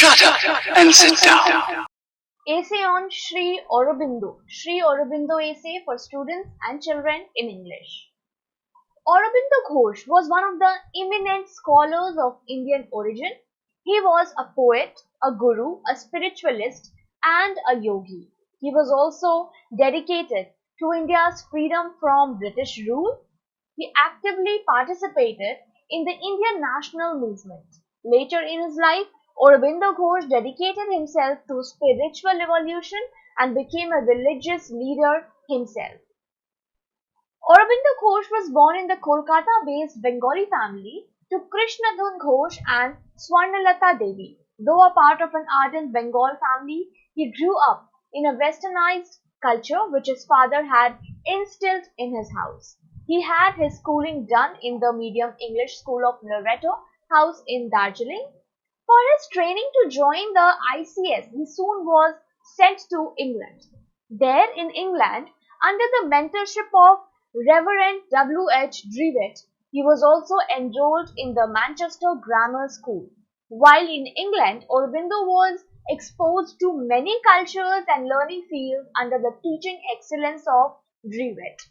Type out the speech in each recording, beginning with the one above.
Shut up and sit down. Essay on Sri Aurobindo. Sri Aurobindo essay for students and children in English. Aurobindo Ghosh was one of the eminent scholars of Indian origin. He was a poet, a guru, a spiritualist, and a yogi. He was also dedicated to India's freedom from British rule. He actively participated in the Indian national movement. Later in his life, Aurobindo Ghosh dedicated himself to spiritual evolution and became a religious leader himself. Aurobindo Ghosh was born in the Kolkata-based Bengali family to Krishnadhan Ghosh and Swarnalata Devi. Though a part of an ardent Bengal family, he grew up in a westernized culture which his father had instilled in his house. He had his schooling done in the medium English school of Loreto House in Darjeeling. For his training to join the ICS, he soon was sent to England. There in England, under the mentorship of Reverend W. H. Drewitt, he was also enrolled in the Manchester Grammar School. While in England, Aurobindo was exposed to many cultures and learning fields under the teaching excellence of Drewitt.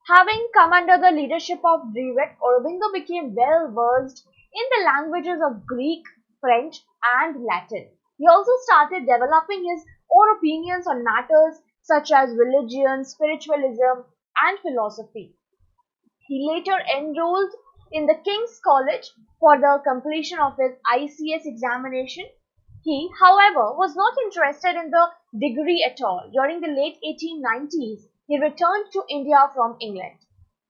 Having come under the leadership of Drewitt, Aurobindo became well versed in the languages of Greek, French, and Latin. He also started developing his own opinions on matters such as religion, spiritualism, and philosophy. He later enrolled in the King's College for the completion of his ICS examination. He, however, was not interested in the degree at all. During the late 1890s, he returned to India from England.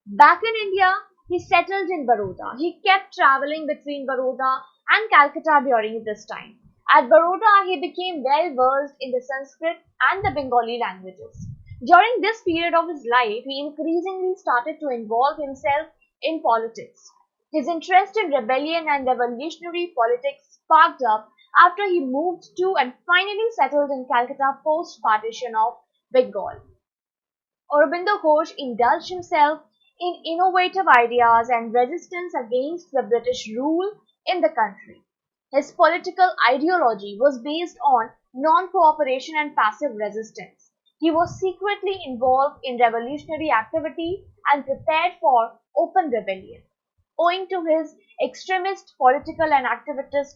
Back in India, he settled in Baroda. He kept traveling between Baroda and Calcutta during this time. At Baroda, he became well versed in the Sanskrit and the Bengali languages. During this period of his life, he increasingly started to involve himself in politics. His interest in rebellion and revolutionary politics sparked up after he moved to and finally settled in Calcutta post-partition of Bengal. Aurobindo Ghosh indulged himself in innovative ideas and resistance against the British rule in the country. His political ideology was based on non-cooperation and passive resistance. He was secretly involved in revolutionary activity and prepared for open rebellion. Owing to his extremist political and activist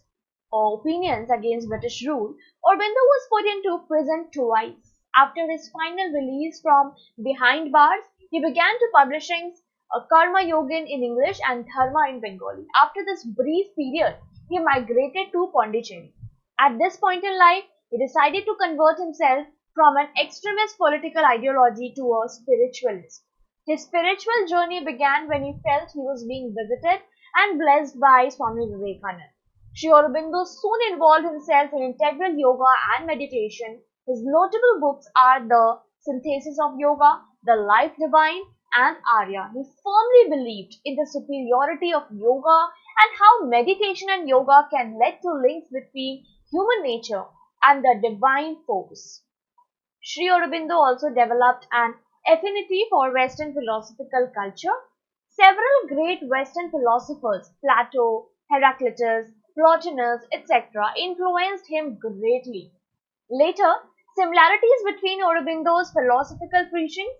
opinions against British rule, Aurobindo was put into prison twice. After his final release from behind bars, he began to publishing Karma Yogin in English and Dharma in Bengali. After this brief period, he migrated to Pondicherry. At this point in life, he decided to convert himself from an extremist political ideology to a spiritualist. His spiritual journey began when he felt he was being visited and blessed by Swami Vivekananda. Sri Aurobindo soon involved himself in integral yoga and meditation. His notable books are The Synthesis of Yoga, The Life Divine, and Arya. He firmly believed in the superiority of yoga and how meditation and yoga can lead to links between human nature and the divine force. Sri Aurobindo also developed an affinity for Western philosophical culture. Several great Western philosophers, Plato, Heraclitus, Plotinus, etc., influenced him greatly. Later, similarities between Aurobindo's philosophical preachings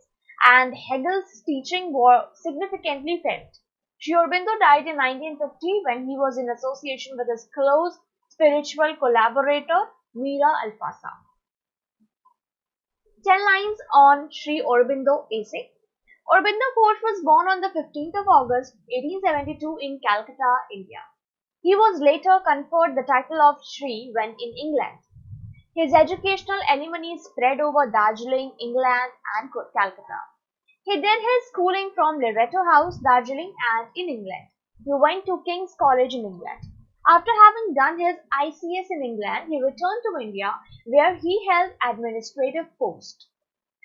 and Hegel's teaching were significantly felt. Sri Aurobindo died in 1950 when he was in association with his close spiritual collaborator Mira Alfasa. 10 lines on Sri Aurobindo essay. Aurobindo Ghosh was born on the 15th of August 1872 in Calcutta, India. He was later conferred the title of Sri when in England. His educational alimony spread over Darjeeling, England and Calcutta. He did his schooling from Loreto House, Darjeeling and in England. He went to King's College in England. After having done his ICS in England, he returned to India where he held administrative post.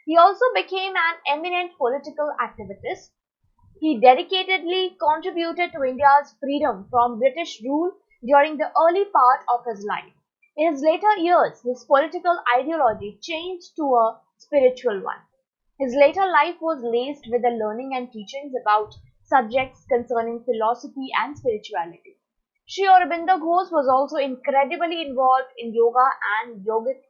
He also became an eminent political activist. He dedicatedly contributed to India's freedom from British rule during the early part of his life. In his later years, his political ideology changed to a spiritual one. His later life was laced with the learning and teachings about subjects concerning philosophy and spirituality. Sri Aurobindo Ghosh was also incredibly involved in yoga and yogic